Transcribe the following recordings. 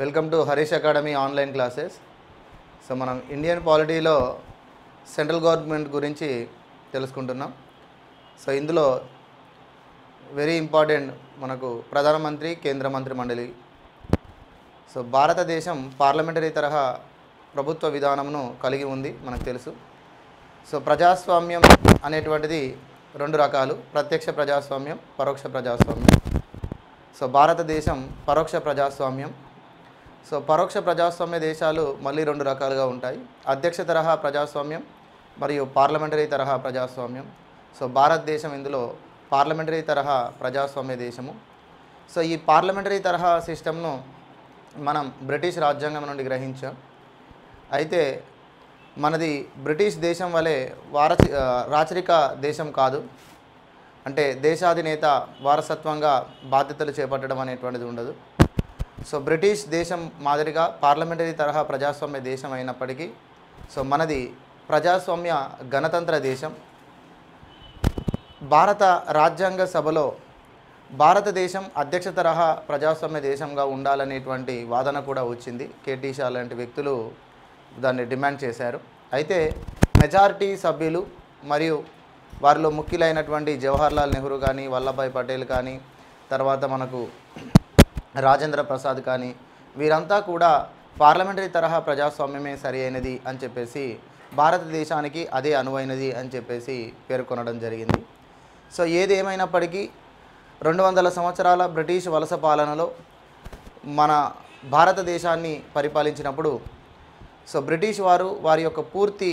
Welcome to Harish academy online classes. So మనం Indian పాలిటీలో central government గురించి తెలుసుకుంటున్నాం. సో ఇందులో వెరీ ఇంపార్టెంట్ మనకు ప్రధానమంత్రి, కేంద్ర మంత్రి మండలి. సో భారతదేశం పార్లమెంటరీ తరహా ప్రభుత్వ విధానంను కలిగి ఉంది, మనకు తెలుసు. సో ప్రజాస్వామ్యం అనేటువంటిది రెండు రకాలు: ప్రత్యక్ష ప్రజాస్వామ్యం, పరోక్ష ప్రజాస్వామ్యం. సో భారతదేశం పరోక్ష ప్రజాస్వామ్యం. సో పరోక్ష ప్రజాస్వామ్య దేశాలు మళ్ళీ రెండు రకాలుగా ఉంటాయి: అధ్యక్ష తరహా ప్రజాస్వామ్యం మరియు పార్లమెంటరీ తరహా ప్రజాస్వామ్యం. సో భారతదేశం ఇందులో పార్లమెంటరీ తరహా ప్రజాస్వామ్య దేశము. సో ఈ పార్లమెంటరీ తరహా సిస్టమ్ను మనం బ్రిటిష్ రాజ్యాంగం నుండి గ్రహించాం. అయితే మనది బ్రిటిష్ దేశం వలె రాచరిక దేశం కాదు. అంటే దేశాధినేత వారసత్వంగా బాధ్యతలు చేపట్టడం అనేటువంటిది ఉండదు. సో బ్రిటిష్ దేశం మాదిరిగా పార్లమెంటరీ తరహా ప్రజాస్వామ్య దేశం అయినప్పటికీ సో మనది ప్రజాస్వామ్య గణతంత్ర దేశం. భారత రాజ్యాంగ సభలో భారతదేశం అధ్యక్ష తరహా ప్రజాస్వామ్య దేశంగా ఉండాలనేటువంటి వాదన కూడా వచ్చింది. కేటీ షా లాంటి వ్యక్తులు దాన్ని డిమాండ్ చేశారు. అయితే మెజారిటీ సభ్యులు మరియు వారిలో ముఖ్యులైనటువంటి జవహర్లాల్ నెహ్రూ కానీ, వల్లభాయ్ పటేల్ కానీ, తర్వాత మనకు రాజేంద్ర ప్రసాద్ కానీ, వీరంతా కూడా పార్లమెంటరీ తరహా ప్రజాస్వామ్యమే సరి అయినది అని చెప్పేసి, భారతదేశానికి అదే అనువైనది అని చెప్పేసి పేర్కొనడం జరిగింది. సో ఏది ఏమైనప్పటికీ 200 సంవత్సరాల బ్రిటిష్ వలస పాలనలో మన భారతదేశాన్ని పరిపాలించినప్పుడు సో బ్రిటిష్ వారు వారి యొక్క పూర్తి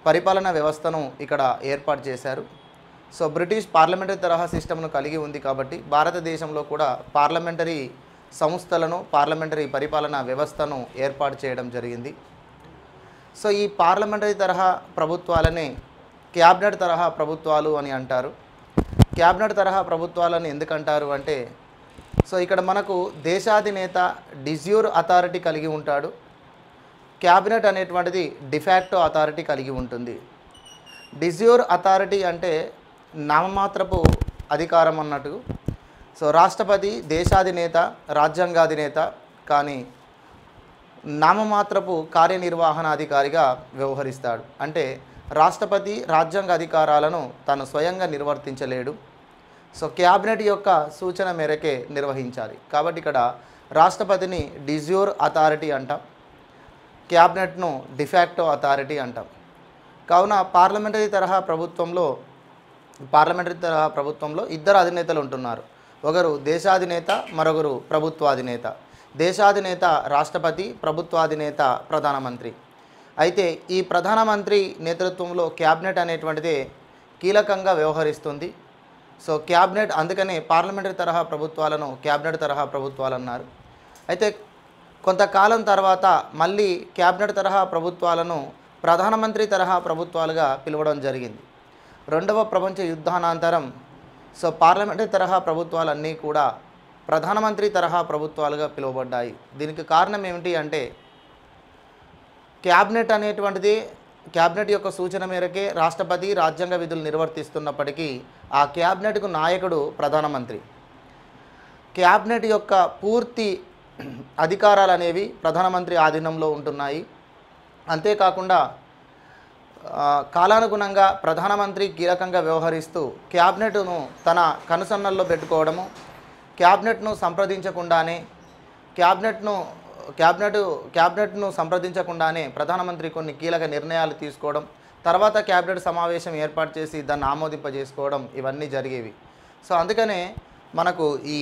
పరిపాలనా వ్యవస్థను ఇక్కడ ఏర్పాటు చేశారు. సో బ్రిటిష్ పార్లమెంటరీ తరహా సిస్టమ్ను కలిగి ఉంది కాబట్టి భారతదేశంలో కూడా పార్లమెంటరీ సంస్థలను, పార్లమెంటరీ పరిపాలనా వ్యవస్థను ఏర్పాటు చేయడం జరిగింది. సో ఈ పార్లమెంటరీ తరహా ప్రభుత్వాలనే క్యాబినెట్ తరహా ప్రభుత్వాలు అని అంటారు. క్యాబినెట్ తరహా ప్రభుత్వాలను ఎందుకంటారు అంటే, సో ఇక్కడ మనకు దేశాధినేత డిజ్యూర్ అథారిటీ కలిగి ఉంటాడు. క్యాబినెట్ అనేటువంటిది డిఫాక్టో అథారిటీ కలిగి ఉంటుంది. డిజ్యూర్ అథారిటీ అంటే నామమాత్రపు అధికారం అన్నట్టు. సో రాష్ట్రపతి దేశాధినేత, రాజ్యాంగాధినేత, కానీ నామమాత్రపు కార్యనిర్వహణాధికారిగా వ్యవహరిస్తాడు. అంటే రాష్ట్రపతి రాజ్యాంగ అధికారాలను తను స్వయంగా నిర్వర్తించలేడు. సో క్యాబినెట్ యొక్క సూచన మేరకే నిర్వహించాలి. కాబట్టి ఇక్కడ రాష్ట్రపతిని డిజ్యూర్ అథారిటీ అంటాం, క్యాబినెట్ను డిఫాక్టో అథారిటీ అంటాం. కావున పార్లమెంటరీ తరహా ప్రభుత్వంలో ఇద్దరు అధినేతలు ఉంటున్నారు. ఒకరు దేశాధినేత, మరొకరు ప్రభుత్వాధినేత. దేశాధినేత రాష్ట్రపతి, ప్రభుత్వాధినేత ప్రధానమంత్రి. అయితే ఈ ప్రధానమంత్రి నేతృత్వంలో క్యాబినెట్ అనేటువంటిదే కీలకంగా వ్యవహరిస్తుంది. సో క్యాబినెట్, అందుకనే పార్లమెంటరీ తరహా ప్రభుత్వాలను క్యాబినెట్ తరహా ప్రభుత్వాలు అన్నారు. అయితే కొంతకాలం తర్వాత మళ్ళీ క్యాబినెట్ తరహా ప్రభుత్వాలను ప్రధానమంత్రి తరహా ప్రభుత్వాలుగా పిలవడం జరిగింది. రెండవ ప్రపంచ యుద్ధానంతరం సో పార్లమెంటరీ తరహా ప్రభుత్వాలన్నీ కూడా ప్రధానమంత్రి తరహా ప్రభుత్వాలుగా పిలువబడ్డాయి. దీనికి కారణం ఏమిటి అంటే, క్యాబినెట్ యొక్క సూచన మేరకే రాష్ట్రపతి రాజ్యాంగ విధులు నిర్వర్తిస్తున్నప్పటికీ ఆ క్యాబినెట్కు నాయకుడు ప్రధానమంత్రి. క్యాబినెట్ యొక్క పూర్తి అధికారాలు అనేవి ప్రధానమంత్రి ఆధీనంలో ఉంటున్నాయి. అంతేకాకుండా కాలానుగుణంగా ప్రధానమంత్రి కీలకంగా వ్యవహరిస్తూ క్యాబినెట్ను తన కనుసన్నల్లో పెట్టుకోవడము, క్యాబినెట్ను సంప్రదించకుండానే ప్రధానమంత్రి కొన్ని కీలక నిర్ణయాలు తీసుకోవడం, తర్వాత క్యాబినెట్ సమావేశం ఏర్పాటు చేసి దాన్ని ఆమోదింపజేసుకోవడం, ఇవన్నీ జరిగేవి. సో అందుకనే మనకు ఈ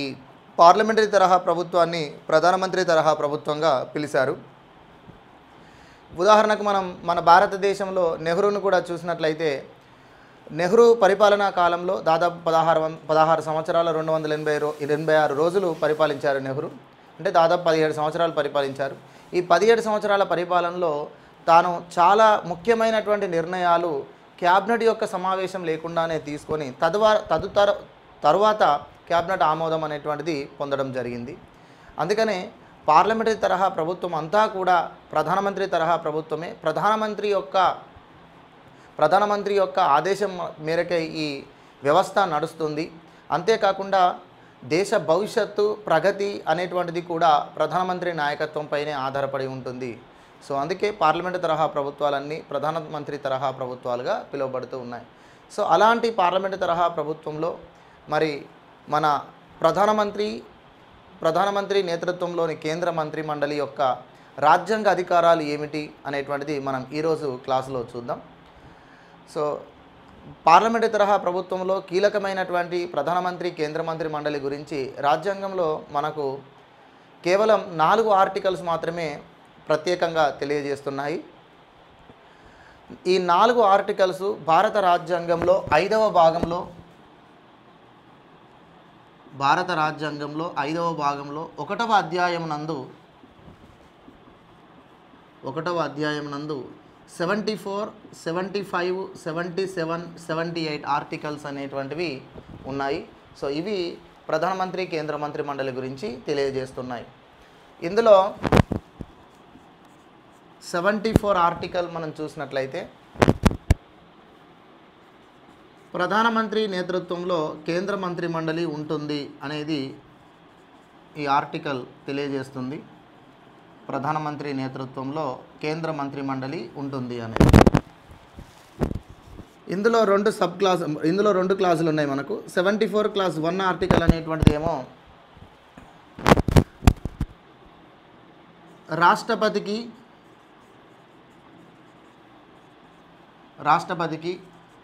పార్లమెంటరీ తరహా ప్రభుత్వాన్ని ప్రధానమంత్రి తరహా ప్రభుత్వంగా పిలిచారు. ఉదాహరణకు మనం మన భారతదేశంలో నెహ్రూను కూడా చూసినట్లయితే, నెహ్రూ పరిపాలనా కాలంలో దాదాపు 16 సంవత్సరాల 286 రోజులు పరిపాలించారు నెహ్రూ. అంటే దాదాపు 17 సంవత్సరాలు పరిపాలించారు. ఈ 17 సంవత్సరాల పరిపాలనలో తాను చాలా ముఖ్యమైనటువంటి నిర్ణయాలు క్యాబినెట్ యొక్క సమావేశం లేకుండానే తీసుకొని తరువాత క్యాబినెట్ ఆమోదం అనేటువంటిది పొందడం జరిగింది. అందుకనే పార్లమెంటరీ తరహా ప్రభుత్వం అంతా కూడా ప్రధానమంత్రి తరహా ప్రభుత్వమే. ప్రధానమంత్రి యొక్క ఆదేశం మేరకే ఈ వ్యవస్థ నడుస్తుంది. అంతేకాకుండా దేశ భవిష్యత్తు ప్రగతి అనేటువంటిది కూడా ప్రధానమంత్రి నాయకత్వంపైనే ఆధారపడి ఉంటుంది. సో అందుకే పార్లమెంటు తరహా ప్రభుత్వాలన్నీ ప్రధానమంత్రి తరహా ప్రభుత్వాలుగా పిలువబడుతూ ఉన్నాయి. సో అలాంటి పార్లమెంటు తరహా ప్రభుత్వంలో మరి మన ప్రధానమంత్రి నేతృత్వంలోని కేంద్ర మంత్రి మండలి యొక్క రాజ్యాంగ అధికారాలు ఏమిటి అనేటువంటిది మనం ఈరోజు క్లాసులో చూద్దాం. సో పార్లమెంటు తరహా ప్రభుత్వంలో కీలకమైనటువంటి ప్రధానమంత్రి కేంద్ర మంత్రి మండలి గురించి రాజ్యాంగంలో మనకు కేవలం 4 ఆర్టికల్స్ మాత్రమే ప్రత్యేకంగా తెలియజేస్తున్నాయి. ఈ 4 ఆర్టికల్స్ భారత రాజ్యాంగంలో 5వ భాగంలో 1వ అధ్యాయం నందు 74, 75, 77, 78 ఆర్టికల్స్ అనేటువంటివి ఉన్నాయి. సో ఇవి ప్రధానమంత్రి కేంద్ర మంత్రి మండలి గురించి తెలియజేస్తున్నాయి. ఇందులో 74 ఆర్టికల్ మనం చూసినట్లయితే ప్రధానమంత్రి నేతృత్వంలో కేంద్ర మంత్రి మండలి ఉంటుంది అనేది ఈ ఆర్టికల్ తెలియజేస్తుంది. ప్రధానమంత్రి నేతృత్వంలో కేంద్ర మంత్రి మండలి ఉంటుంది అనేది. ఇందులో రెండు క్లాసులు ఉన్నాయి మనకు. 74 క్లాస్ 1 ఆర్టికల్ అనేటువంటిది ఏమో రాష్ట్రపతికి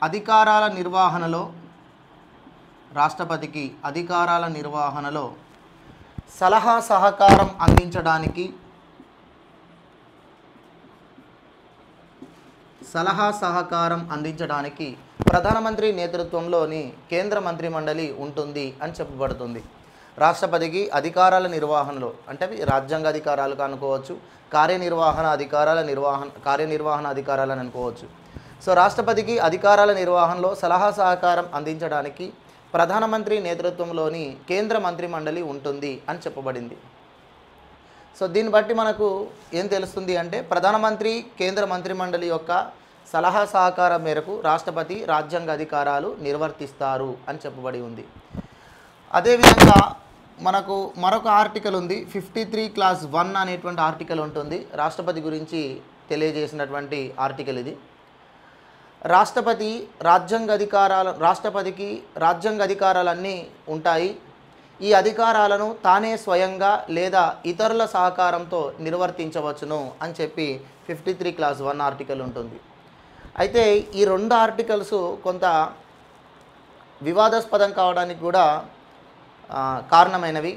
అధికారాల నిర్వహణలో సలహా సహకారం అందించడానికి ప్రధానమంత్రి నేతృత్వంలోని కేంద్ర మంత్రి మండలి ఉంటుంది అని చెప్పబడుతుంది. రాష్ట్రపతికి అధికారాల నిర్వహణలో అంటే అవి రాజ్యాంగ అధికారాలు అనుకోవచ్చు, కార్యనిర్వహణ అధికారాలను అనుకోవచ్చు. సో రాష్ట్రపతికి అధికారాల నిర్వహణలో సలహా సహకారం అందించడానికి ప్రధానమంత్రి నేతృత్వంలోని కేంద్ర మంత్రి మండలి ఉంటుంది అని చెప్పబడింది. సో దీన్ని బట్టి మనకు ఏం తెలుస్తుంది అంటే ప్రధానమంత్రి కేంద్ర మంత్రి మండలి యొక్క సలహా సహకారం మేరకు రాష్ట్రపతి రాజ్యాంగ అధికారాలు నిర్వర్తిస్తారు అని చెప్పబడి ఉంది. అదేవిధంగా మనకు మరొక ఆర్టికల్ ఉంది. 53 క్లాస్ 1 అనేటువంటి ఆర్టికల్ ఉంటుంది. రాష్ట్రపతి గురించి తెలియజేసినటువంటి ఆర్టికల్ ఇది. రాష్ట్రపతికి రాజ్యాంగ అధికారాలన్నీ ఉంటాయి. ఈ అధికారాలను తానే స్వయంగా లేదా ఇతరుల సహకారంతో నిర్వర్తించవచ్చును అని చెప్పి 53 క్లాస్ 1 ఆర్టికల్ ఉంటుంది. అయితే ఈ 2 ఆర్టికల్స్ కొంత వివాదాస్పదం కావడానికి కూడా కారణమైనవి.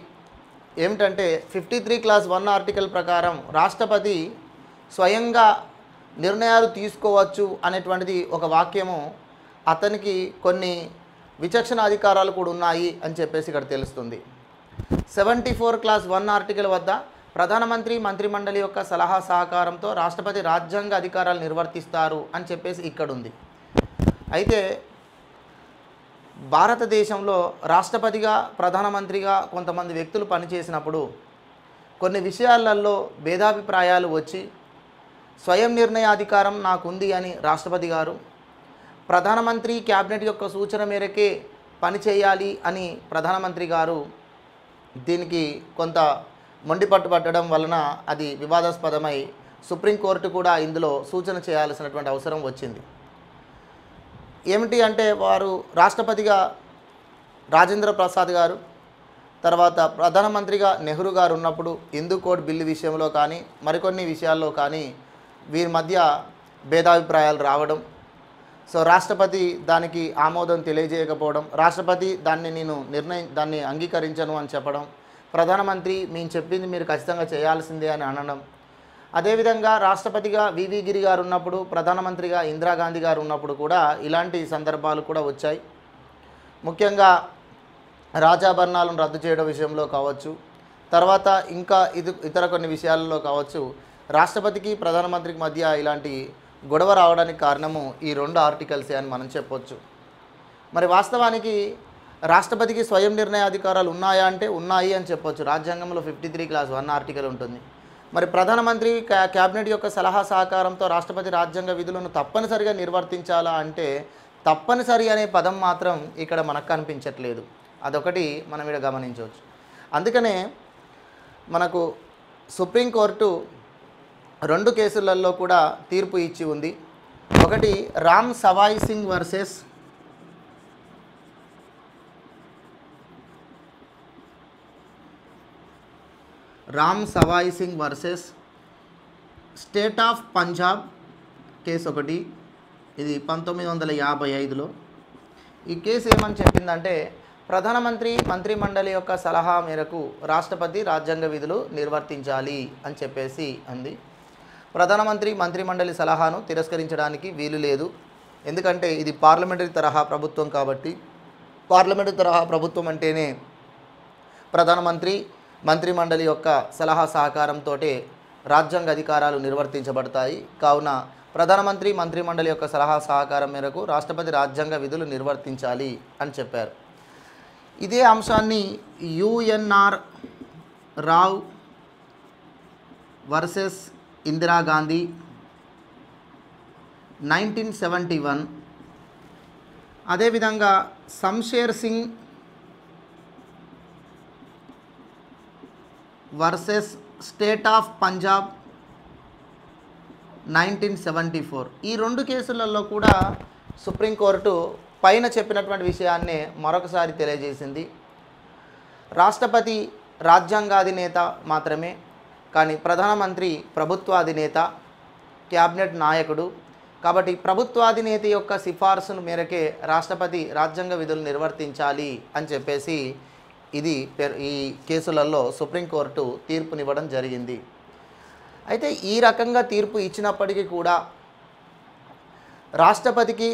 ఏమిటంటే 53 క్లాస్ 1 ఆర్టికల్ ప్రకారం రాష్ట్రపతి స్వయంగా నిర్ణయాలు తీసుకోవచ్చు అనేటువంటిది ఒక వాక్యము. అతనికి కొన్ని విచక్షణ అధికారాలు కూడా ఉన్నాయి అని చెప్పేసి ఇక్కడ తెలుస్తుంది. 74 క్లాస్ 1 ఆర్టికల్ వద్ద ప్రధానమంత్రి మంత్రిమండలి యొక్క సలహా సహకారంతో రాష్ట్రపతి రాజ్యాంగ అధికారాలు నిర్వర్తిస్తారు అని చెప్పేసి ఇక్కడ ఉంది. అయితే భారతదేశంలో రాష్ట్రపతిగా ప్రధానమంత్రిగా కొంతమంది వ్యక్తులు పనిచేసినప్పుడు కొన్ని విషయాలలో భేదాభిప్రాయాలు వచ్చి స్వయం నిర్ణయాధికారం నాకుంది అని రాష్ట్రపతి గారు, ప్రధానమంత్రి క్యాబినెట్ యొక్క సూచన మేరకే పనిచేయాలి అని ప్రధానమంత్రి గారు దీనికి కొంత మొండిపట్టు పట్టడం వలన అది వివాదాస్పదమై సుప్రీంకోర్టు కూడా ఇందులో సూచన చేయాల్సినటువంటి అవసరం వచ్చింది. ఏమిటి అంటే వారు రాష్ట్రపతిగా రాజేంద్ర ప్రసాద్ గారు, తర్వాత ప్రధానమంత్రిగా నెహ్రూ గారు ఉన్నప్పుడు హిందూ కోడ్ బిల్లు విషయంలో కానీ మరికొన్ని విషయాల్లో కానీ వీరి మధ్య భేదాభిప్రాయాలు రావడం, సో రాష్ట్రపతి దానికి ఆమోదం తెలియజేయకపోవడం, రాష్ట్రపతి దాన్ని అంగీకరించను అని చెప్పడం, ప్రధానమంత్రి మేము చెప్పింది మీరు ఖచ్చితంగా చేయాల్సిందే అని అనడం. అదేవిధంగా రాష్ట్రపతిగా వివి గిరి గారు ఉన్నప్పుడు, ప్రధానమంత్రిగా ఇందిరాగాంధీ గారు ఉన్నప్పుడు కూడా ఇలాంటి సందర్భాలు కూడా వచ్చాయి. ముఖ్యంగా రాజాభరణాలను రద్దు చేయడం విషయంలో కావచ్చు, తర్వాత ఇంకా ఇతర కొన్ని విషయాలలో కావచ్చు, రాష్ట్రపతికి ప్రధానమంత్రికి మధ్య ఇలాంటి గొడవ రావడానికి కారణము ఈ 2 ఆర్టికల్సే అని మనం చెప్పొచ్చు. మరి వాస్తవానికి రాష్ట్రపతికి స్వయం నిర్ణయాధికారాలు ఉన్నాయా అంటే ఉన్నాయి అని చెప్పొచ్చు. రాజ్యాంగంలో 53 క్లాస్ 1 ఆర్టికల్ ఉంటుంది. మరి ప్రధానమంత్రి క్యాబినెట్ యొక్క సలహా సహకారంతో రాష్ట్రపతి రాజ్యాంగ విధులను తప్పనిసరిగా నిర్వర్తించాలా అంటే తప్పనిసరి అనే పదం మాత్రం ఇక్కడ మనకు కనిపించట్లేదు. అదొకటి మనం ఇక్కడ గమనించవచ్చు. అందుకనే మనకు సుప్రీంకోర్టు 2 కేసులలో కూడా తీర్పు ఇచ్చి ఉంది. ఒకటి Ram Savoy Singh versus state of Punjab case ఒకటి, ఇది 1955లో. ఈ కేసు ఏమని చెప్పిందంటే ప్రధానమంత్రి మంత్రిమండలి యొక్క సలహా మేరకు రాష్ట్రపతి రాజ్యాంగ విధులు నిర్వర్తించాలి అని చెప్పేసి అంది. ప్రధానమంత్రి మంత్రిమండలి సలహాను తిరస్కరించడానికి వీలు లేదు, ఎందుకంటే ఇది పార్లమెంటరీ తరహా ప్రభుత్వం కాబట్టి. పార్లమెంటరీ తరహా ప్రభుత్వం అంటేనే ప్రధానమంత్రి మంత్రిమండలి యొక్క సలహా సహకారంతో రాజ్యాంగ అధికారాలు నిర్వర్తించబడతాయి. కావున ప్రధానమంత్రి మంత్రిమండలి యొక్క సలహా సహకారం మేరకు రాష్ట్రపతి రాజ్యాంగ విధులు నిర్వర్తించాలి అని చెప్పారు. ఇదే అంశాన్ని యుఎన్ఆర్ రావ్ వర్సెస్ ఇందిరాగాంధీ 1971, అదేవిధంగా Shamsher Singh versus state of Punjab 1974, ఈ 2 కేసులలో కూడా సుప్రీంకోర్టు పైన చెప్పినటువంటి విషయాన్నే మరొకసారి తెలియజేసింది. రాష్ట్రపతి రాజ్యాంగాధినేత మాత్రమే, కానీ ప్రధానమంత్రి ప్రభుత్వాధినేత, క్యాబినెట్ నాయకుడు. కాబట్టి ప్రభుత్వాధినేత యొక్క సిఫార్సును మేరకే రాష్ట్రపతి రాజ్యాంగ విధులు నిర్వర్తించాలి అని చెప్పేసి ఈ కేసులలో సుప్రీంకోర్టు తీర్పునివ్వడం జరిగింది. అయితే ఈ రకంగా తీర్పు ఇచ్చినప్పటికీ కూడా రాష్ట్రపతికి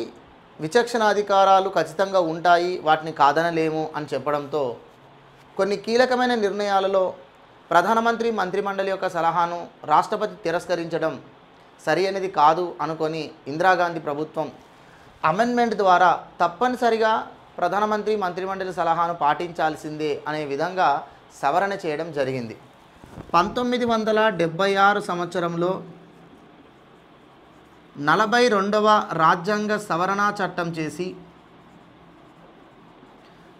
విచక్షణాధికారాలు ఖచ్చితంగా ఉంటాయి, వాటిని కాదనలేము అని చెప్పడంతో కొన్ని కీలకమైన నిర్ణయాలలో ప్రధానమంత్రి మంత్రిమండలి యొక్క సలహాను రాష్ట్రపతి తిరస్కరించడం సరి అనేది కాదు అనుకొని ఇందిరాగాంధీ ప్రభుత్వం అమెండ్మెంట్ ద్వారా తప్పనిసరిగా ప్రధానమంత్రి మంత్రిమండలి సలహాను పాటించాల్సిందే అనే విధంగా సవరణ చేయడం జరిగింది. 1976 సంవత్సరంలో 42వ రాజ్యాంగ సవరణ చట్టం చేసి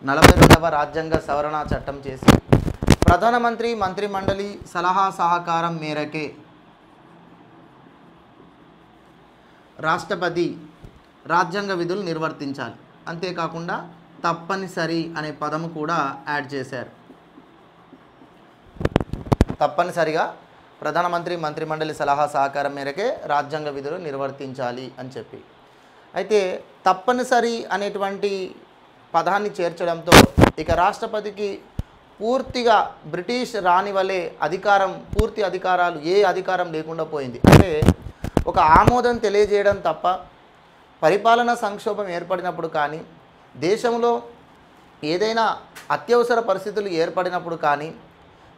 42వ రాజ్యాంగ సవరణ చట్టం చేసి ప్రధానమంత్రి మంత్రిమండలి సలహా సహకారం మేరకే రాష్ట్రపతి రాజ్యాంగ విధులు నిర్వర్తించాలి. అంతేకాకుండా తప్పనిసరి అనే పదము కూడా యాడ్ చేశారు. తప్పనిసరిగా ప్రధానమంత్రి మంత్రిమండలి సలహా సహకారం మేరకే రాజ్యాంగ విధులు నిర్వర్తించాలి అని చెప్పి. అయితే తప్పనిసరి అనేటువంటి పదాన్ని చేర్చడంతో ఇక రాష్ట్రపతికి పూర్తిగా బ్రిటిష్ రాణి వలె పూర్తి అధికారాలు ఏ అధికారం లేకుండా పోయింది. అంటే ఒక ఆమోదం తెలియజేయడం తప్ప పరిపాలన సంక్షోభం ఏర్పడినప్పుడు కానీ, దేశంలో ఏదైనా అత్యవసర పరిస్థితులు ఏర్పడినప్పుడు కానీ,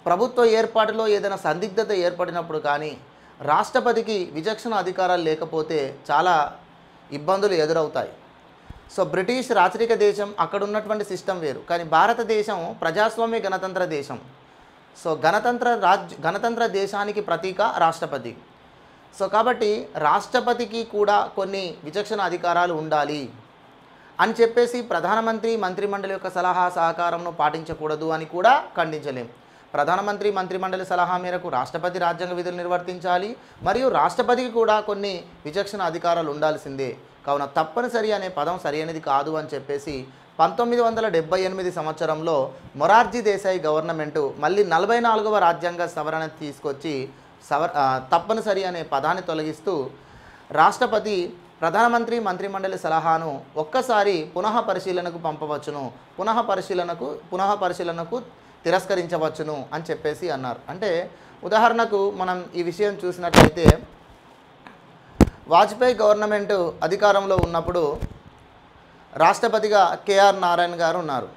ప్రభుత్వ ఏర్పాటులో ఏదైనా సందిగ్ధత ఏర్పడినప్పుడు కానీ రాష్ట్రపతికి విచక్షణ అధికారాలు లేకపోతే చాలా ఇబ్బందులు ఎదురవుతాయి. సో బ్రిటిష్ రాచరిక దేశం, అక్కడ ఉన్నటువంటి సిస్టమ్ వేరు. కానీ భారతదేశం ప్రజాస్వామ్య గణతంత్ర దేశం. సో గణతంత్ర దేశానికి ప్రతీక రాష్ట్రపతి. సో కాబట్టి రాష్ట్రపతికి కూడా కొన్ని విచక్షణ అధికారాలు ఉండాలి అని చెప్పేసి ప్రధానమంత్రి మంత్రిమండలి యొక్క సలహా సహకారంను పాటించకూడదు అని కూడా ఖండించలేం. ప్రధానమంత్రి మంత్రిమండలి సలహా మేరకు రాష్ట్రపతి రాజ్యాంగ విధులు నిర్వర్తించాలి, మరియు రాష్ట్రపతికి కూడా కొన్ని విచక్షణ అధికారాలు ఉండాల్సిందే. కావున తప్పనిసరి అనే పదం సరైనది కాదు అని చెప్పేసి 1978 సంవత్సరంలో మొరార్జీ దేశాయ్ గవర్నమెంటు మళ్ళీ 44వ రాజ్యాంగ సవరణ తీసుకొచ్చి తప్పనిసరి అనే పదాన్ని తొలగిస్తూ రాష్ట్రపతి ప్రధానమంత్రి మంత్రిమండలి సలహాను ఒక్కసారి పునః పరిశీలనకు పంపవచ్చును, పునః పరిశీలనకు తిరస్కరించవచ్చును అని చెప్పేసి అన్నారు. అంటే ఉదాహరణకు మనం ఈ విషయం చూసినట్లయితే వాజ్పేయి గవర్నమెంట్ అధికారంలో ఉన్నప్పుడు రాష్ట్రపతిగా కేఆర్ నారాయణ గారు ఉన్నారు.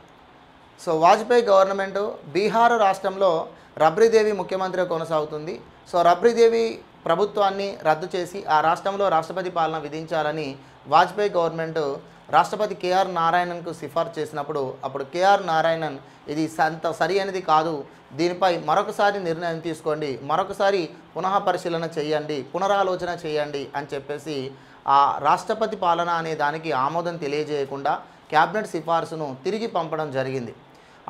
సో వాజ్పేయి గవర్నమెంట్ బీహార్ రాష్ట్రంలో రబ్రీదేవి ముఖ్యమంత్రిగా కొనసాగుతుంది. సో రబ్రీదేవి ప్రభుత్వాన్ని రద్దు చేసి ఆ రాష్ట్రంలో రాష్ట్రపతి పాలన విధించాలని వాజ్పేయి గవర్నమెంట్ రాష్ట్రపతి కేఆర్ నారాయణన్కు సిఫార్సు చేసినప్పుడు అప్పుడు కేఆర్ నారాయణన్ ఇది సరి అనేది కాదు, దీనిపై మరొకసారి నిర్ణయం తీసుకోండి, మరొకసారి పునః పరిశీలన చేయండి, పునరాలోచన చేయండి అని చెప్పేసి ఆ రాష్ట్రపతి పాలన అనే దానికి ఆమోదం తెలియజేయకుండా క్యాబినెట్ సిఫార్సును తిరిగి పంపడం జరిగింది.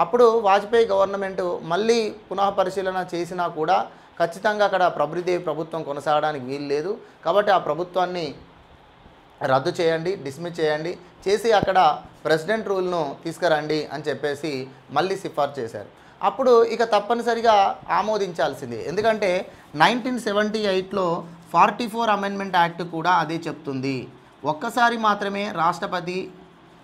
అప్పుడు వాజ్పేయి గవర్నమెంట్ మళ్ళీ పునః పరిశీలన చేసినా కూడా ఖచ్చితంగా అక్కడ ప్రభుదేవి ప్రభుత్వం కొనసాగడానికి వీలు లేదు, కాబట్టి ఆ ప్రభుత్వాన్ని రద్దు చేయండి, డిస్మిస్ చేయండి, చేసి అక్కడ ప్రెసిడెంట్ రూల్ను తీసుకురండి అని చెప్పేసి మళ్ళీ సిఫార్సు చేశారు. అప్పుడు ఇక తప్పనిసరిగా ఆమోదించాల్సిందే, ఎందుకంటే 1978లో 44 అమెండ్మెంట్ యాక్ట్ కూడా అదే చెప్తుంది. ఒక్కసారి మాత్రమే రాష్ట్రపతి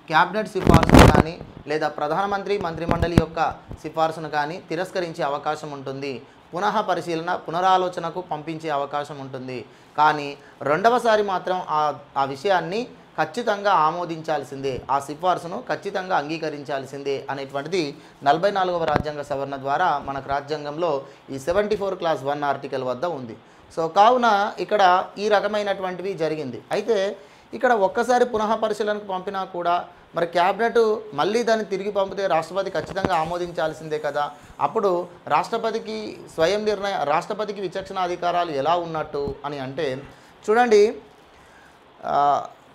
క్యాబినెట్ సిఫార్సును కానీ లేదా ప్రధానమంత్రి మంత్రిమండలి యొక్క సిఫార్సును కానీ తిరస్కరించే అవకాశం ఉంటుంది, పునః పరిశీలన పునరాలోచనకు పంపించే అవకాశం ఉంటుంది. కానీ రెండవసారి మాత్రం ఆ విషయాన్ని ఖచ్చితంగా ఆమోదించాల్సిందే, ఆ సిఫార్సును ఖచ్చితంగా అంగీకరించాల్సిందే అనేటువంటిది 44వ రాజ్యాంగ సవరణ ద్వారా మనకు రాజ్యాంగంలో ఈ 74 క్లాస్ 1 ఆర్టికల్ వద్ద ఉంది. సో కావున ఇక్కడ ఈ రకమైనటువంటివి జరిగింది. అయితే ఇక్కడ ఒక్కసారి పునః పరిశీలనకు పంపినా కూడా మరి క్యాబినెట్ మళ్ళీ దాన్ని తిరిగి పంపితే రాష్ట్రపతి ఖచ్చితంగా ఆమోదించాల్సిందే కదా. అప్పుడు రాష్ట్రపతికి స్వయం రాష్ట్రపతికి విచక్షణ అధికారాలు ఎలా ఉన్నట్టు అని అంటే చూడండి,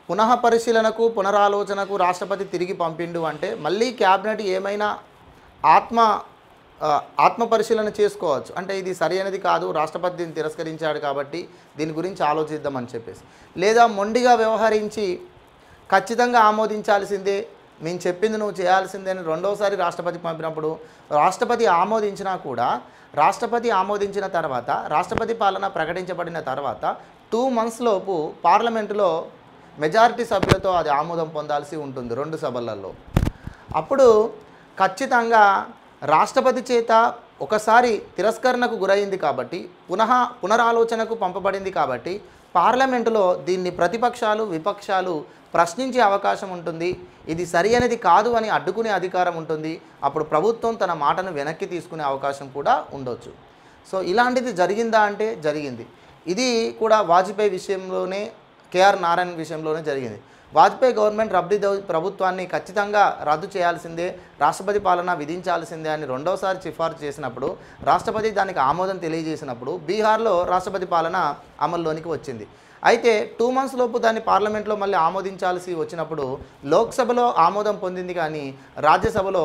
పునః పరిశీలనకు పునరాలోచనకు రాష్ట్రపతి తిరిగి పంపిండు అంటే మళ్ళీ క్యాబినెట్ ఏమైనా ఆత్మ పరిశీలన చేసుకోవచ్చు. అంటే ఇది సరైనది కాదు, రాష్ట్రపతి దీన్ని తిరస్కరించాడు కాబట్టి దీని గురించి ఆలోచిద్దామని చెప్పేసి, లేదా మొండిగా వ్యవహరించి ఖచ్చితంగా ఆమోదించాల్సిందే, మేము చెప్పింది నువ్వు చేయాల్సిందే అని రెండోసారి రాష్ట్రపతి పంపినప్పుడు రాష్ట్రపతి ఆమోదించినా కూడా రాష్ట్రపతి ఆమోదించిన తర్వాత రాష్ట్రపతి పాలన ప్రకటించబడిన తర్వాత 2 months లోపు పార్లమెంటులో మెజారిటీ సభ్యులతో అది ఆమోదం పొందాల్సి ఉంటుంది 2 సభలలో. అప్పుడు ఖచ్చితంగా రాష్ట్రపతి చేత ఒకసారి తిరస్కరణకు గురైంది కాబట్టి పునరాలోచనకు పంపబడింది కాబట్టి పార్లమెంటులో దీన్ని ప్రతిపక్షాలు విపక్షాలు ప్రశ్నించే అవకాశం ఉంటుంది, ఇది సరి అనేది కాదు అని అడ్డుకునే అధికారం ఉంటుంది. అప్పుడు ప్రభుత్వం తన మాటను వెనక్కి తీసుకునే అవకాశం కూడా ఉండొచ్చు. సో ఇలాంటిది జరిగిందా అంటే జరిగింది. ఇది కూడా వాజ్పేయి విషయంలోనే, కేఆర్ నారాయణ్ విషయంలోనే జరిగింది. వాజ్పేయి గవర్నమెంట్ రబ్రీదేవి ప్రభుత్వాన్ని ఖచ్చితంగా రద్దు చేయాల్సిందే, రాష్ట్రపతి పాలన విధించాల్సిందే అని రెండోసారి సిఫార్సు చేసినప్పుడు రాష్ట్రపతి దానికి ఆమోదం తెలియజేసినప్పుడు బీహార్లో రాష్ట్రపతి పాలన అమల్లోనికి వచ్చింది. అయితే 2 months లోపు దాన్ని పార్లమెంట్లో మళ్ళీ ఆమోదించాల్సి వచ్చినప్పుడు లోక్సభలో ఆమోదం పొందింది, కానీ రాజ్యసభలో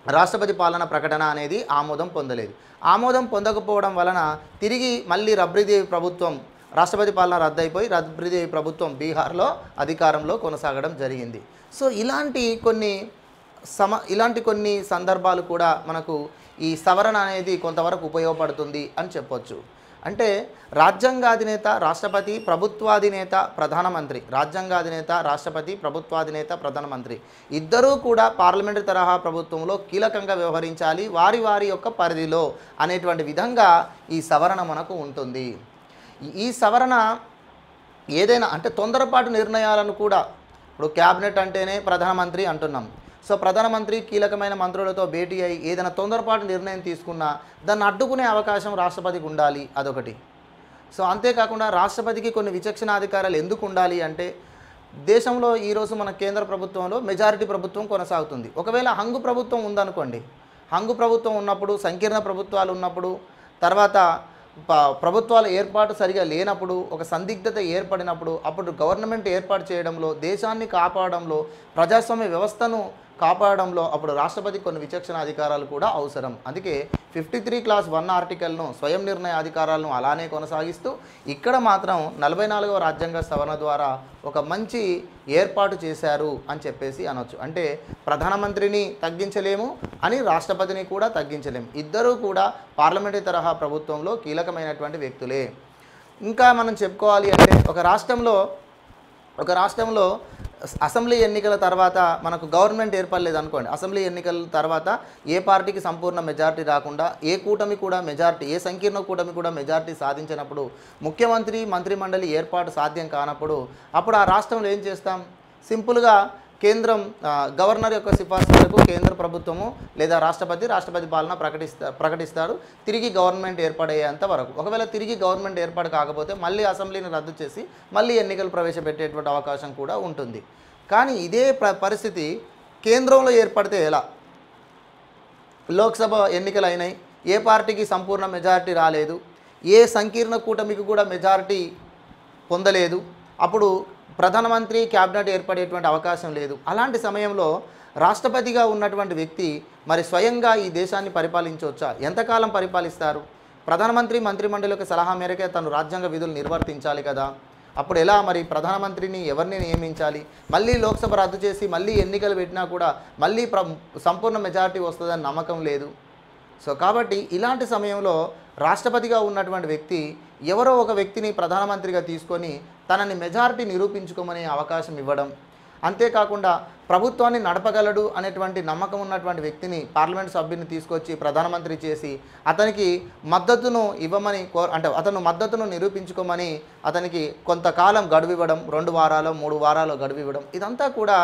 రాష్ట్రపతి పాలన ప్రకటన అనేది ఆమోదం పొందలేదు. ఆమోదం పొందకపోవడం వలన తిరిగి మళ్ళీ రబ్రీదేవి ప్రభుత్వం, రాష్ట్రపతి పాలన రద్దయిపోయి రబ్రీదేవి ప్రభుత్వం బీహార్లో అధికారంలో కొనసాగడం జరిగింది. సో ఇలాంటి కొన్ని సందర్భాలు కూడా మనకు ఈ సవరణ అనేది కొంతవరకు ఉపయోగపడుతుంది అని చెప్పొచ్చు. అంటే రాజ్యాంగాధినేత రాష్ట్రపతి, ప్రభుత్వాధినేత ప్రధానమంత్రి, రాజ్యాంగాధినేత రాష్ట్రపతి, ప్రభుత్వాధినేత ప్రధానమంత్రి ఇద్దరూ కూడా పార్లమెంటరీ తరహా ప్రభుత్వంలో కీలకంగా వ్యవహరించాలి వారి వారి యొక్క పరిధిలో అనేటువంటి విధంగా ఈ సవరణ మనకు ఉంటుంది. ఈ సవరణ ఏదైనా అంటే తొందరపాటు నిర్ణయాలను కూడా, ఇప్పుడు క్యాబినెట్ అంటేనే ప్రధానమంత్రి అంటున్నాం. సో ప్రధానమంత్రి కీలకమైన మంత్రులతో భేటీ అయ్యి ఏదైనా తొందరపాటు నిర్ణయం తీసుకున్నా దాన్ని అడ్డుకునే అవకాశం రాష్ట్రపతికి ఉండాలి, అదొకటి. సో అంతేకాకుండా రాష్ట్రపతికి కొన్ని విచక్షణాధికారాలు ఎందుకు ఉండాలి అంటే దేశంలో ఈరోజు మన కేంద్ర ప్రభుత్వంలో మెజారిటీ ప్రభుత్వం కొనసాగుతుంది. ఒకవేళ హంగు ప్రభుత్వం ఉందనుకోండి, హంగు ప్రభుత్వం ఉన్నప్పుడు, సంకీర్ణ ప్రభుత్వాలు ఉన్నప్పుడు, తర్వాత ప్రభుత్వాల ఏర్పాటు సరిగా లేనప్పుడు, ఒక సందిగ్ధత ఏర్పడినప్పుడు అప్పుడు గవర్నమెంట్ ఏర్పాటు చేయడంలో, దేశాన్ని కాపాడడంలో, ప్రజాస్వామ్య వ్యవస్థను కాపాడడంలో అప్పుడు రాష్ట్రపతికి కొన్ని విచక్షణ అధికారాలు కూడా అవసరం. అందుకే 53 క్లాస్ 1 ఆర్టికల్ను, స్వయం నిర్ణయ అధికారాలను అలానే కొనసాగిస్తూ ఇక్కడ మాత్రం 44వ రాజ్యాంగ సవరణ ద్వారా ఒక మంచి ఏర్పాటు చేశారు అని చెప్పేసి అనొచ్చు. అంటే ప్రధానమంత్రిని తగ్గించలేము అని రాష్ట్రపతిని కూడా తగ్గించలేము, ఇద్దరూ కూడా పార్లమెంటరీ తరహా ప్రభుత్వంలో కీలకమైనటువంటి వ్యక్తులే. ఇంకా మనం చెప్పుకోవాలి అంటే ఒక రాష్ట్రంలో అసెంబ్లీ ఎన్నికల తర్వాత మనకు గవర్నమెంట్ ఏర్పడలేదు అనుకోండి, అసెంబ్లీ ఎన్నికల తర్వాత ఏ పార్టీకి సంపూర్ణ మెజారిటీ రాకుండా ఏ సంకీర్ణ కూటమి కూడా మెజారిటీ సాధించినప్పుడు, ముఖ్యమంత్రి మంత్రిమండలి ఏర్పాటు సాధ్యం కానప్పుడు అప్పుడు ఆ రాష్ట్రంలో ఏం చేస్తాం, సింపుల్గా కేంద్రం గవర్నర్ యొక్క సిఫార్సు మేరకు కేంద్ర ప్రభుత్వము లేదా రాష్ట్రపతి పాలన ప్రకటిస్తారు తిరిగి గవర్నమెంట్ ఏర్పడేంత వరకు. ఒకవేళ తిరిగి గవర్నమెంట్ ఏర్పాటు కాకపోతే మళ్ళీ అసెంబ్లీని రద్దు చేసి మళ్ళీ ఎన్నికలు ప్రవేశపెట్టేటువంటి అవకాశం కూడా ఉంటుంది. కానీ ఇదే పరిస్థితి కేంద్రంలో ఏర్పడితే ఎలా? లోక్సభ ఎన్నికలు అయినాయి, ఏ పార్టీకి సంపూర్ణ మెజారిటీ రాలేదు, ఏ సంకీర్ణ కూటమికి కూడా మెజారిటీ పొందలేదు, అప్పుడు ప్రధానమంత్రి క్యాబినెట్ ఏర్పడేటువంటి అవకాశం లేదు. అలాంటి సమయంలో రాష్ట్రపతిగా ఉన్నటువంటి వ్యక్తి మరి స్వయంగా ఈ దేశాన్ని పరిపాలించవచ్చా? ఎంతకాలం పరిపాలిస్తారు? ప్రధానమంత్రి మంత్రిమండలి యొక్క సలహా మేరకే తను రాజ్యాంగ విధులు నిర్వర్తించాలి కదా. అప్పుడు ఎలా మరి ప్రధానమంత్రిని ఎవరిని నియమించాలి? మళ్ళీ లోక్సభ రద్దు చేసి మళ్ళీ ఎన్నికలు పెట్టినా కూడా మళ్ళీ సంపూర్ణ మెజారిటీ వస్తుందని నమ్మకం లేదు. సో కాబట్టి ఇలాంటి సమయంలో రాష్ట్రపతిగా ఉన్నటువంటి వ్యక్తి ఎవరో ఒక వ్యక్తిని ప్రధానమంత్రిగా తీసుకొని తనని మెజారిటీ నిరూపించుకోమనే అవకాశం ఇవ్వడం, అంతేకాకుండా ప్రభుత్వాన్ని నడపగలడు అనేటువంటి నమ్మకం ఉన్నటువంటి వ్యక్తిని పార్లమెంట్ సభ్యుని తీసుకొచ్చి ప్రధానమంత్రి చేసి అతనికి మద్దతును ఇవ్వమని అంటే అతను మద్దతును నిరూపించుకోమని అతనికి కొంతకాలం గడువు ఇవ్వడం, 2 వారాలు 3 వారాలు గడువు ఇవ్వడం, ఇదంతా కూడా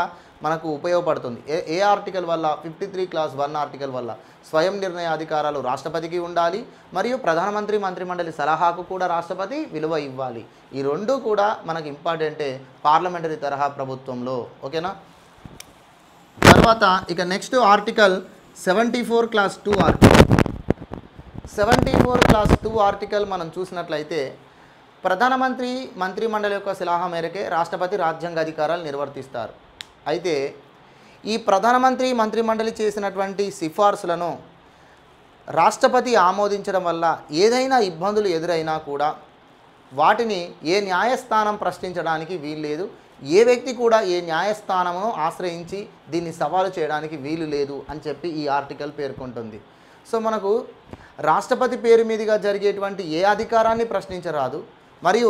మనకు ఉపయోగపడుతుంది. ఏ ఆర్టికల్ వల్ల? 53 క్లాస్ 1 ఆర్టికల్ వల్ల స్వయం నిర్ణయ అధికారాలు రాష్ట్రపతికి ఉండాలి, మరియు ప్రధానమంత్రి మంత్రిమండలి సలహాకు కూడా రాష్ట్రపతి విలువ ఇవ్వాలి. ఈ రెండు కూడా మనకు ఇంపార్టెంటే పార్లమెంటరీ తరహా ప్రభుత్వంలో. ఓకేనా? తర్వాత ఇక next article 74 class 2 article. 74 class 2 article మనం చూసినట్లయితే ప్రధానమంత్రి మంత్రిమండలి యొక్క సలహా మేరకే రాష్ట్రపతి రాజ్యాంగ అధికారాలు నిర్వర్తిస్తారు. అయితే ఈ ప్రధానమంత్రి మంత్రిమండలి చేసినటువంటి సిఫార్సులను రాష్ట్రపతి ఆమోదించడం వల్ల ఏదైనా ఇబ్బందులు ఎదురైనా కూడా వాటిని ఏ న్యాయస్థానం ప్రశ్నించడానికి వీలు లేదు. ఏ వ్యక్తి కూడా ఏ న్యాయస్థానమును ఆశ్రయించి దీన్ని సవాలు చేయడానికి వీలు లేదు అని చెప్పి ఈ ఆర్టికల్ పేర్కొంటుంది. సో మనకు రాష్ట్రపతి పేరు మీదుగా జరిగేటువంటి ఏ అధికారాన్ని ప్రశ్నించరాదు, మరియు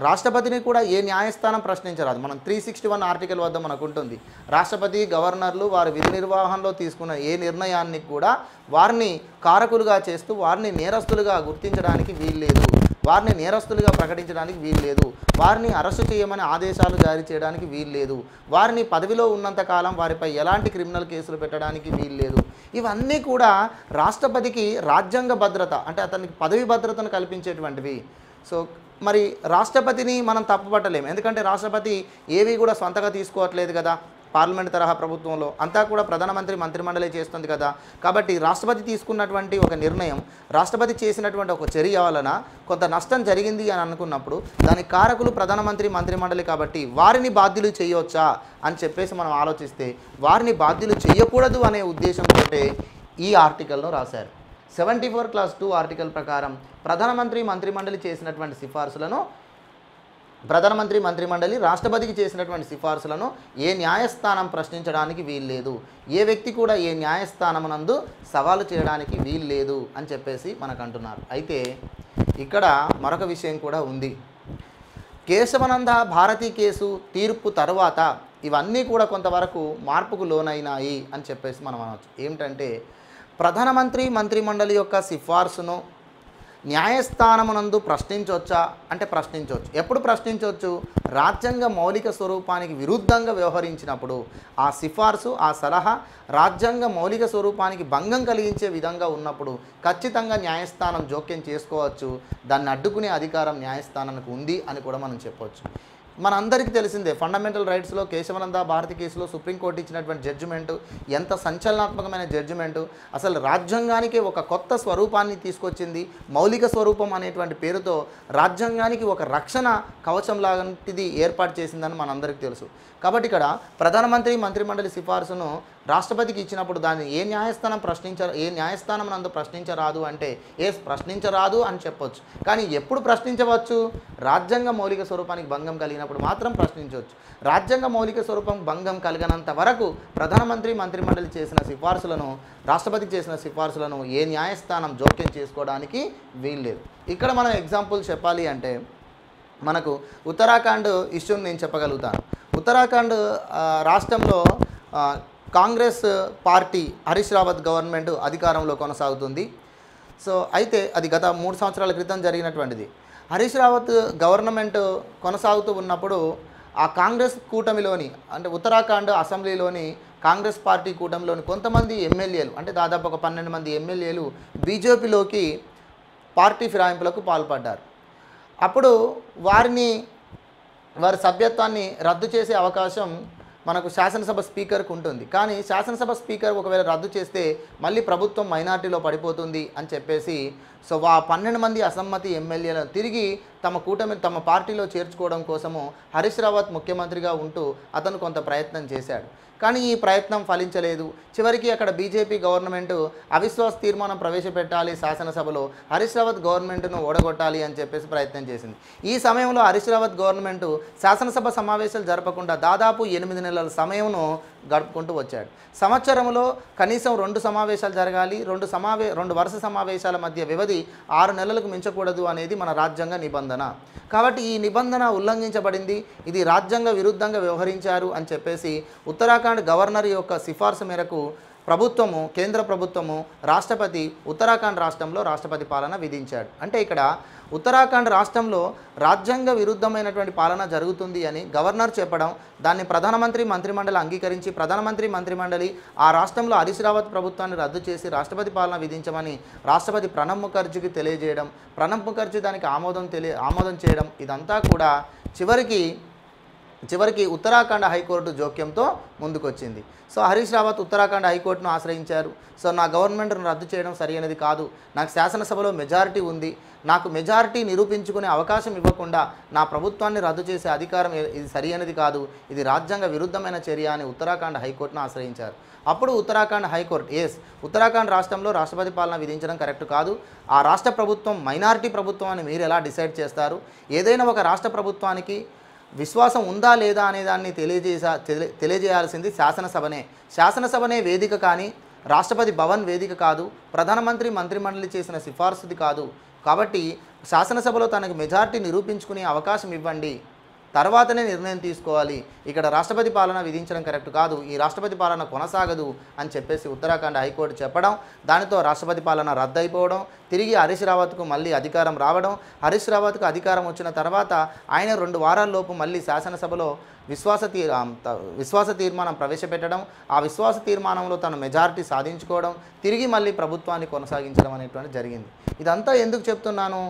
రాష్ట్రపతిని కూడా ఏ న్యాయస్థానం ప్రశ్నించరాదు. మనం 361 ఆర్టికల్ వద్ద మనకు ఉంటుంది. రాష్ట్రపతి, గవర్నర్లు వారి విధి నిర్వహణలో తీసుకున్న ఏ నిర్ణయాన్ని కూడా వారిని కారకులుగా చేస్తూ వారిని నేరస్తులుగా గుర్తించడానికి వీల్లేదు, వారిని నేరస్తులుగా ప్రకటించడానికి వీల్లేదు, వారిని అరెస్టు చేయమని ఆదేశాలు జారీ చేయడానికి వీల్లేదు, వారిని పదవిలో ఉన్నంతకాలం వారిపై ఎలాంటి క్రిమినల్ కేసులు పెట్టడానికి వీల్లేదు. ఇవన్నీ కూడా రాష్ట్రపతికి రాజ్యాంగ భద్రత అంటే అతనికి పదవి భద్రతను కల్పించేటువంటివి. సో మరి రాష్ట్రపతిని మనం తప్పుపట్టలేము, ఎందుకంటే రాష్ట్రపతి ఏవి కూడా సొంతగా తీసుకోవట్లేదు కదా. పార్లమెంట్ తరహా ప్రభుత్వంలో అంతా కూడా ప్రధానమంత్రి మంత్రిమండలి చేస్తుంది కదా. కాబట్టి రాష్ట్రపతి తీసుకున్నటువంటి ఒక నిర్ణయం, రాష్ట్రపతి చేసినటువంటి ఒక చర్య వలన కొంత నష్టం జరిగింది అని అనుకున్నప్పుడు దానికి కారకులు ప్రధానమంత్రి మంత్రిమండలి కాబట్టి వారిని బాధ్యులు చేయవచ్చా అని చెప్పేసి మనం ఆలోచిస్తే వారిని బాధ్యులు చేయకూడదు అనే ఉద్దేశంతో ఈ ఆర్టికల్ను రాశారు. 74 క్లాస్ 2 ఆర్టికల్ ప్రకారం ప్రధానమంత్రి మంత్రిమండలి చేసినటువంటి సిఫార్సులను ప్రధానమంత్రి మంత్రిమండలి రాష్ట్రపతికి చేసినటువంటి సిఫార్సులను ఏ న్యాయస్థానం ప్రశ్నించడానికి వీల్లేదు, ఏ వ్యక్తి కూడా ఏ న్యాయస్థానమునందు సవాలు చేయడానికి వీల్లేదు అని చెప్పేసి మనకు అంటున్నారు. అయితే ఇక్కడ మరొక విషయం కూడా ఉంది. కేశవనంద భారతి కేసు తీర్పు తర్వాత ఇవన్నీ కూడా కొంతవరకు మార్పుకు లోనైనాయి అని చెప్పేసి మనం అనవచ్చు. ఏమిటంటే ప్రధానమంత్రి మంత్రిమండలి యొక్క సిఫార్సును న్యాయస్థానమునందు ప్రశ్నించవచ్చా అంటే ప్రశ్నించవచ్చు. ఎప్పుడు ప్రశ్నించవచ్చు? రాజ్యాంగ మౌలిక స్వరూపానికి విరుద్ధంగా వ్యవహరించినప్పుడు ఆ సిఫార్సు, ఆ సలహా రాజ్యాంగ మౌలిక స్వరూపానికి భంగం కలిగించే విధంగా ఉన్నప్పుడు ఖచ్చితంగా న్యాయస్థానం జోక్యం చేసుకోవచ్చు. దాన్ని అడ్డుకునే అధికారం న్యాయస్థానానికి ఉంది అని కూడా మనం చెప్పవచ్చు. మనందరికీ తెలిసిందే, ఫండమెంటల్ రైట్స్లో కేశవనంద భారతి కేసులో సుప్రీంకోర్టు ఇచ్చినటువంటి జడ్జిమెంటు ఎంత సంచలనాత్మకమైన జడ్జిమెంటు. అసలు రాజ్యాంగానికి ఒక కొత్త స్వరూపాన్ని తీసుకొచ్చింది. మౌలిక స్వరూపం అనేటువంటి పేరుతో రాజ్యాంగానికి ఒక రక్షణ కవచం లాంటిది ఏర్పాటు చేసిందని మనందరికీ తెలుసు. కాబట్టి ఇక్కడ ప్రధానమంత్రి మంత్రిమండలి సిఫార్సును రాష్ట్రపతికి ఇచ్చినప్పుడు దాన్ని ఏ న్యాయస్థానం నందు ప్రశ్నించరాదు అంటే ప్రశ్నించరాదు అని చెప్పొచ్చు. కానీ ఎప్పుడు ప్రశ్నించవచ్చు? రాజ్యాంగ మౌలిక స్వరూపానికి భంగం కలిగినప్పుడు మాత్రం ప్రశ్నించవచ్చు. రాజ్యాంగ మౌలిక స్వరూపం భంగం కలిగినంత వరకు ప్రధానమంత్రి మంత్రిమండలి చేసిన సిఫార్సులను, రాష్ట్రపతికి చేసిన సిఫార్సులను ఏ న్యాయస్థానం జోక్యం చేసుకోవడానికి వీల్లేదు. ఇక్కడ మనం ఎగ్జాంపుల్ చెప్పాలి అంటే మనకు ఉత్తరాఖండ్ ఇష్యూని నేను చెప్పగలుగుతాను. ఉత్తరాఖండ్ రాష్ట్రంలో కాంగ్రెస్ పార్టీ హరీష్ రావత్ గవర్నమెంట్ అధికారంలో కొనసాగుతుంది. సో అయితే అది గత 3 సంవత్సరాల క్రితం జరిగినటువంటిది. హరీష్ రావత్ గవర్నమెంట్ కొనసాగుతూ ఉన్నప్పుడు ఆ కాంగ్రెస్ కూటమిలోని అంటే ఉత్తరాఖండ్ అసెంబ్లీలోని కాంగ్రెస్ పార్టీ కూటమిలోని కొంతమంది ఎమ్మెల్యేలు అంటే దాదాపు ఒక 12 మంది ఎమ్మెల్యేలు బీజేపీలోకి పార్టీ ఫిరాయింపులకు పాల్పడ్డారు. అప్పుడు వారి సభ్యత్వాన్ని రద్దు చేసే అవకాశం మనకు శాసనసభ స్పీకర్కు ఉంటుంది. కానీ శాసనసభ స్పీకర్ ఒకవేళ రద్దు చేస్తే మళ్ళీ ప్రభుత్వం మైనార్టీలో పడిపోతుంది అని చెప్పేసి సో 12 మంది అసమ్మతి ఎమ్మెల్యేలను తిరిగి తమ పార్టీలో చేర్చుకోవడం కోసము హరీష్ రావత్ ముఖ్యమంత్రిగా ఉంటూ అతను కొంత ప్రయత్నం చేశాడు. కానీ ఈ ప్రయత్నం ఫలించలేదు. చివరికి అక్కడ బీజేపీ గవర్నమెంట్ అవిశ్వాస తీర్మానం ప్రవేశపెట్టాలి శాసనసభలో, హరీష్ రావత్ గవర్నమెంట్ను ఓడగొట్టాలి అని చెప్పేసి ప్రయత్నం చేసింది. ఈ సమయంలో హరీష్ రావత్ గవర్నమెంట్ శాసనసభ సమావేశాలు జరపకుండా దాదాపు 8 నెలల సమయంను గడుపుకుంటూ వచ్చాడు. సంవత్సరంలో కనీసం 2 సమావేశాలు జరగాలి, 2 వరుస సమావేశాల మధ్య వ్యవధి 6 నెలలకు మించకూడదు అనేది మన రాజ్యాంగ నిబంధన. కాబట్టి ఈ నిబంధన ఉల్లంఘించబడింది, ఇది రాజ్యాంగ విరుద్ధంగా వ్యవహరించారు అని చెప్పేసి ఉత్తరాఖండ్ గవర్నర్ యొక్క సిఫార్సు మేరకు కేంద్ర ప్రభుత్వము రాష్ట్రపతి ఉత్తరాఖండ్ రాష్ట్రంలో రాష్ట్రపతి పాలన విధించాడు. అంటే ఇక్కడ ఉత్తరాఖండ్ రాష్ట్రంలో రాజ్యాంగ విరుద్ధమైనటువంటి పాలన జరుగుతుంది అని గవర్నర్ చెప్పడం, దాన్ని ప్రధానమంత్రి మంత్రిమండలి అంగీకరించి ప్రధానమంత్రి మంత్రిమండలి ఆ రాష్ట్రంలో హరీష్ రావత్ ప్రభుత్వాన్ని రద్దు చేసి రాష్ట్రపతి పాలన విధించమని రాష్ట్రపతి ప్రణబ్ ముఖర్జీకి తెలియజేయడం, ప్రణబ్ ముఖర్జీ దానికి ఆమోదం చేయడం, ఇదంతా కూడా చివరికి ఉత్తరాఖండ్ హైకోర్టు జోక్యంతో ముందుకొచ్చింది. సో హరీష్ రావత్ ఉత్తరాఖండ్ హైకోర్టును ఆశ్రయించారు. సో నా గవర్నమెంట్ను రద్దు చేయడం సరైనది కాదు, నాకు శాసనసభలో మెజారిటీ ఉంది, నాకు మెజారిటీ నిరూపించుకునే అవకాశం ఇవ్వకుండా నా ప్రభుత్వాన్ని రద్దు చేసే అధికారం ఇది సరైనది కాదు, ఇది రాజ్యాంగ విరుద్ధమైన చర్య అని ఉత్తరాఖండ్ హైకోర్టును ఆశ్రయించారు. అప్పుడు ఉత్తరాఖండ్ హైకోర్టు ఉత్తరాఖండ్ రాష్ట్రంలో రాష్ట్రపతి పాలన విధించడం కరెక్ట్ కాదు, ఆ రాష్ట్ర ప్రభుత్వం మైనారిటీ ప్రభుత్వం అని మీరు ఎలా డిసైడ్ చేస్తారు, ఏదైనా ఒక రాష్ట్ర ప్రభుత్వానికి విశ్వాసం ఉందా లేదా అనే దాన్ని తెలియజేయాల్సింది శాసనసభనే వేదిక కానీ రాష్ట్రపతి భవన్ వేదిక కాదు, ప్రధానమంత్రి మంత్రిమండలి చేసిన సిఫార్సుది కాదు. కాబట్టి శాసనసభలో తనకు మెజారిటీ నిరూపించుకునే అవకాశం ఇవ్వండి, తర్వాతనే నిర్ణయం తీసుకోవాలి, ఇక్కడ రాష్ట్రపతి పాలన విధించడం కరెక్ట్ కాదు, ఈ రాష్ట్రపతి పాలన కొనసాగదు అని చెప్పేసి ఉత్తరాఖండ్ హైకోర్టు చెప్పడం, దానితో రాష్ట్రపతి పాలన రద్దయిపోవడం, తిరిగి హరీష్ రావత్కు మళ్ళీ అధికారం రావడం, హరీష్ రావత్కు అధికారం వచ్చిన తర్వాత ఆయన 2 వారాల్లోపు మళ్ళీ శాసనసభలో విశ్వాస తీర్మానం ప్రవేశపెట్టడం, ఆ విశ్వాస తీర్మానంలో తన మెజారిటీ సాధించుకోవడం, తిరిగి మళ్ళీ ప్రభుత్వాన్ని కొనసాగించడం అనేటువంటి జరిగింది. ఇదంతా ఎందుకు చెప్తున్నాను,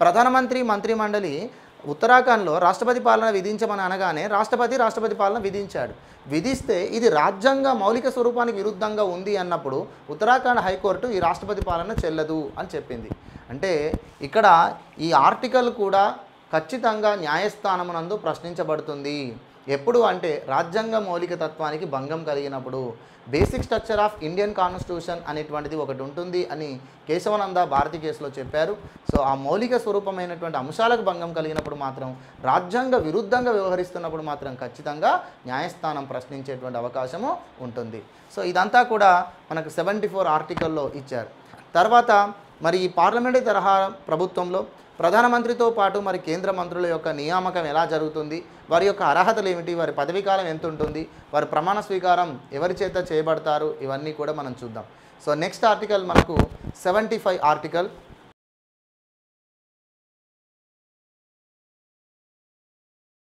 ప్రధానమంత్రి మంత్రిమండలి ఉత్తరాఖండ్లో రాష్ట్రపతి పాలన విధించమని అనగానే రాష్ట్రపతి పాలన విధిస్తే ఇది రాజ్యాంగ మౌలిక స్వరూపానికి విరుద్ధంగా ఉంది అన్నప్పుడు ఉత్తరాఖండ్ హైకోర్టు ఈ రాష్ట్రపతి పాలన చెల్లదు అని చెప్పింది. అంటే ఇక్కడ ఈ ఆర్టికల్ కూడా ఖచ్చితంగా న్యాయస్థానమునందు ప్రశ్నించబడుతుంది. ఎప్పుడు అంటే రాజ్యాంగ మౌలిక తత్వానికి భంగం కలిగినప్పుడు. Basic structure of Indian constitution అనేటువంటిది ఒకటి ఉంటుంది అని కేశవానంద భారతి కేసులో చెప్పారు. సో ఆ మౌలిక స్వరూపమైనటువంటి అంశాలకు భంగం కలిగినప్పుడు మాత్రం, రాజ్యాంగ విరుద్ధంగా వ్యవహరిస్తున్నప్పుడు మాత్రం ఖచ్చితంగా న్యాయస్థానం ప్రశ్నించేటువంటి అవకాశము ఉంటుంది. సో ఇదంతా కూడా మనకు 74 ఆర్టికల్లో ఇచ్చారు. తర్వాత మరి ఈ పార్లమెంటరీ తరహా ప్రభుత్వంలో ప్రధానమంత్రితో పాటు మరి కేంద్ర మంత్రుల యొక్క నియామకం ఎలా జరుగుతుంది, వారి యొక్క అర్హతలు ఏమిటి, వారి పదవీకాలం ఎంత ఉంటుంది, వారి ప్రమాణ స్వీకారం ఎవరి చేత చేయబడతారు, ఇవన్నీ కూడా మనం చూద్దాం. సో నెక్స్ట్ ఆర్టికల్ మనకు 75 ఆర్టికల్.